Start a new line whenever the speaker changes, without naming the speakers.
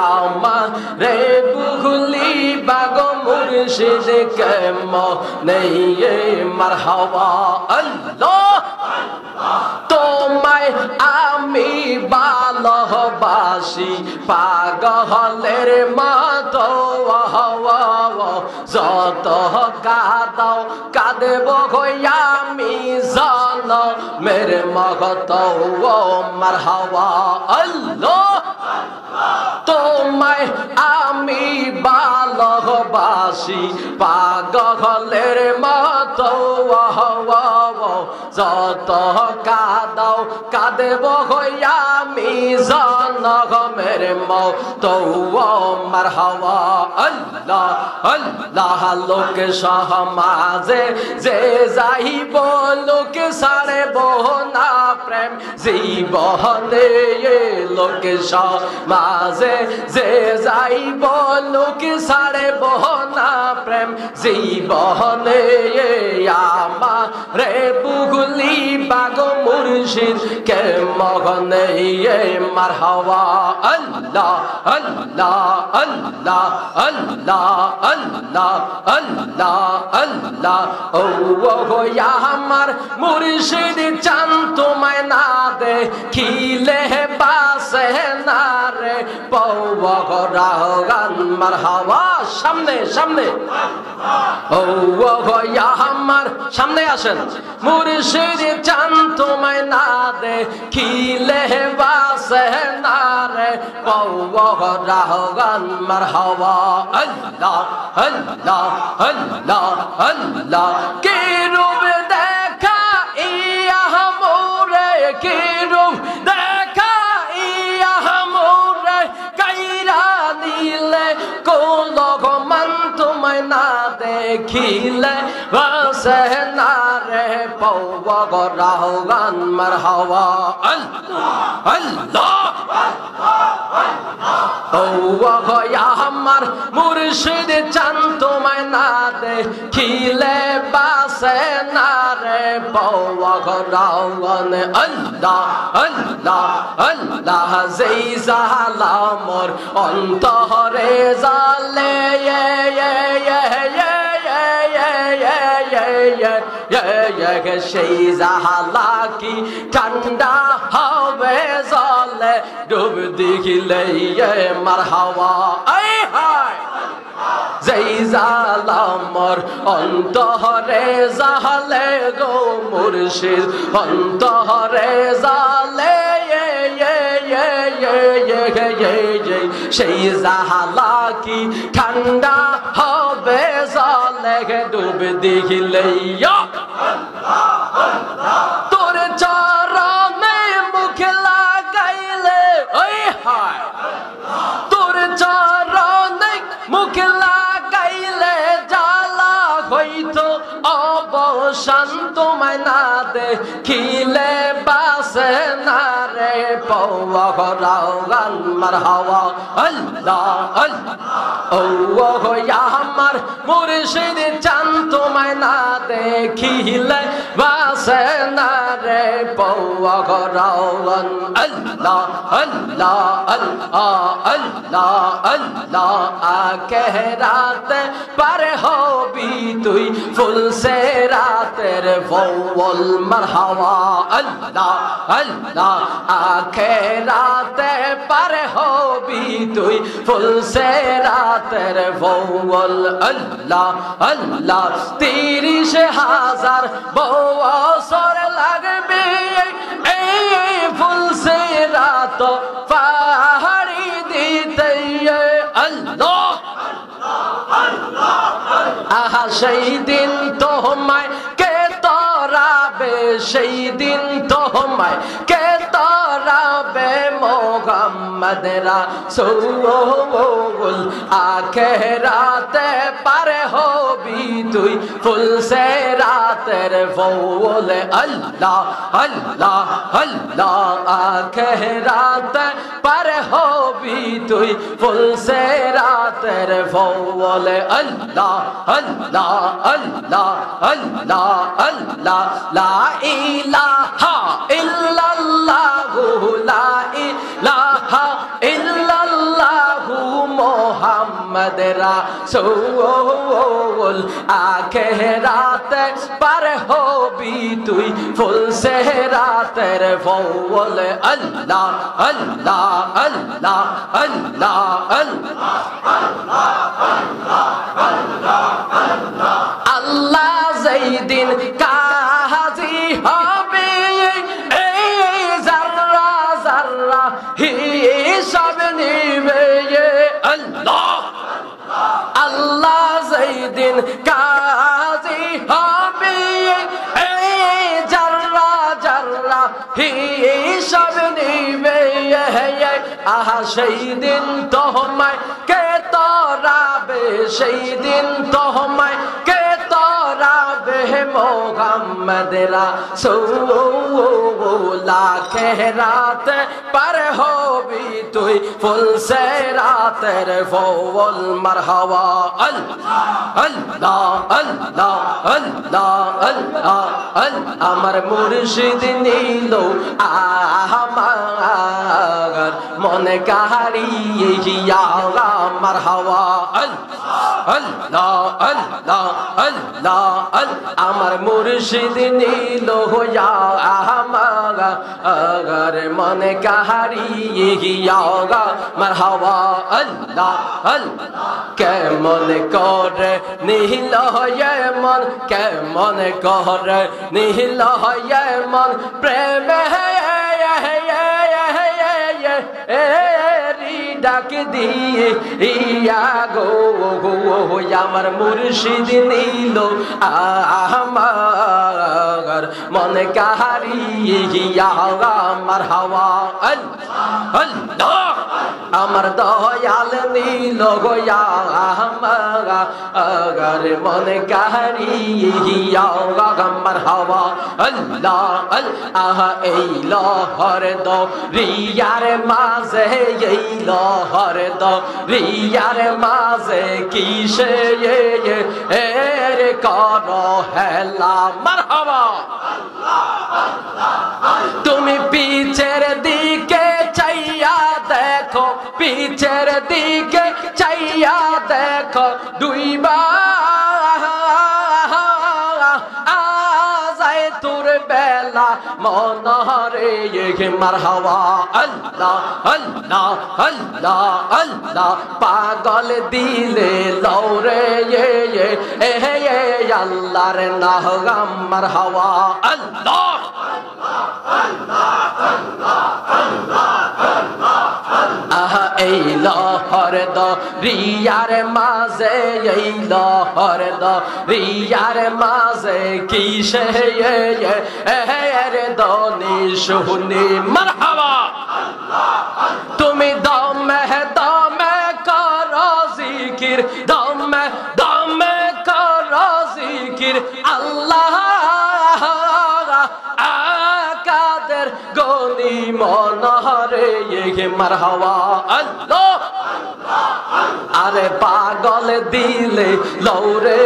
আমারে বুগলি বাগো মুর্শিদ কেমনে মারহাবা আল্লাহ তোমায় আমি ভালোবাসি পাগলের মতো যত কাঁদাও কাঁদব আমি জনমের মতো মারহাবা আল্লাহ তোমায় আমি ভালোবাসি পাগলের মতো যত কাঁদাও কাঁদব আমি জনমের মতো মারহাবা আল্লাহ আল্লাহ লোক সমাজে যে যাইব লোক ছাড়ব না প্রেম জীবনে লোক সমাজে যে যাইব লোক ছাড়ব না প্রেম জীবনে আমারে বুগলি বাগো মুর্শিদ কেমনে মারহাবা আল্লাহ আল্লাহ আল্লাহ আল্লাহ আল্লাহ আল্লাহ আল্লাহ ও আমার মুর্শিদ চান তোমায় না দেখিলে বাসে না রে পৌরাগান মারহাবা সামনে সামনে ও আমার সামনে আসেন মুর্শিদ চান তোমায় না দেখিলে বাসে না রে পৌরাগান মারহাবা আল্লাহ আল্লাহ আল্লাহ আল্লাহ কে রূপ দেখা ইয়া মোরে কে রূপ দেখা ইয়া মোরে কাইরা দিলে কোন মান তোমায় না দেখিলে বাসে না রে পৌরাগান মারহাবা আল্লাহ আল্লাহ আমার মুর্শিদ চান তোমায় না দেখিলে বাসে না রে পৌরাগান আল্লাহ আল্লাহ আল্লাহ যেই জালামর অন্তরে জালে সেই জাহালা কি ঠান্ডা হবে জলে ডুব দিলে মারহাবা আই হায় যেই জালামর অন্তরে জালে গো মুর্শিদ অন্তরে জালে সেই জাহালা কি ঠান্ডা হবে জলে ডুব দিলে তোর চরণে মুখ লাগাইলে ওই হায় তোর চরণে মুখ লাগাইলে জ্বালা হইতো অবসান তোমায় না দেখিলে বাসে না রে পৌরাগান মারহাবা আল্লাহ আল্লাহ ও আমার মুর্শিদ চান তোমায় না দেখিলে বাসে না রে পৌরাগান আল্লাহ আল্লাহ আল্লাহ আল্লাহ আল্লাহ আখেরাতে পারে হবি তুই ফুল সে রাতের ফৌল মারহাবা আল্লাহ আল্লাহ আখেরাতে পারে হবি তুই ফুল সে রাতের ফৌল আল্লাহ আল্লাহ 30,000 বছর লাগবে এই ফুল সে রাত পাহাড়ি দিতে আল্লাহ আহা সেই দিন তোমায় কে তরাবে সেই দিন তোমায় কে তরাবে মোহাম্মদ রাসূল আখেরাতে পারে হবি তুই ফুল সে রাতের ফৌল আল্লাহ আল্লাহ আল্লাহ আখেরাতে পারে হবি তুই ফুল সে রাতের ফৌল আল্লাহ আল্লাহ আল্লাহ আল্লাহ আল্লাহ লা ইলাহা ইল্লাল্লাহু লা ইলাহা ইল্লাল্লাহ মোহাম্মদ রাসূল আখিরাতে পার হবি তুই ফুল সেরাতের ফৌল আল্লাহ আল্লাহ আল্লাহ আল্লাহ আল্লাহ যেই দিন কাজী হবে এই জাররা জাররা হিসাব নিবে আল্লাহ আল্লাহ যেই দিন কাজী হবে এই জাররা জাররা হিসাব নিবে আহা সেই দিন তোমায় কে তরাবে সেই দিন তোমায় কে তরাবে মোহাম্মদ রাসূল আখিরাতে পার হবি তুই ফুল সেরাতের ফৌল মারহাবা আল্লাহ আল্লাহ আল্লাহ আল্লাহ আমার মুর্শিদ নীল আমার মনে কাহারিয়া মারহাবা আল্লাহ আল্লাহ আল্লাহ আমার মুর্শিদ নীল আমার মনে কাহারিয়া মারহাবা আল্লাহ কেমন করে নীল মন কেমন করে নীল মন প্রেমে ডাক দিয়ে ইয়া গো আমার মুর্শিদ নীল আমার মনে কাহারিয়া মারহাবা আল্লাহ আমার দয়াল নীল গোয়া আমার মনে কাহারিয়া মারহাবা আল্লাহ আল্লাহ এই লহর দো রিয়ার মাঝে এই লহর দো রিয়ার মাঝে কিসে এর করো হেলা মারহাবা তুমি পিছের দিকে চাইয়া দেখো পিছের দিকে চাইয়া দেখো দুইবার আজায় তোর বেলা মনরে মারহাবা আল্লাহ আল্লাহ আল্লাহ আল্লাহ পাগল দিলে লৌরে আল্লাহর নাম মারহাবা আল্লাহ আহা এই লহর দ রিয়ার মাঝে এই লহর দ রিয়ার মাঝে কিসে দনি শুনি মারহাবা তুমি দমে দমে করো জিকির দমে দমে করো জিকির আল্লাহ কাদের গনি মনহরে মারহাবা আল্লাহ আরে পাগল দিলে লৌরে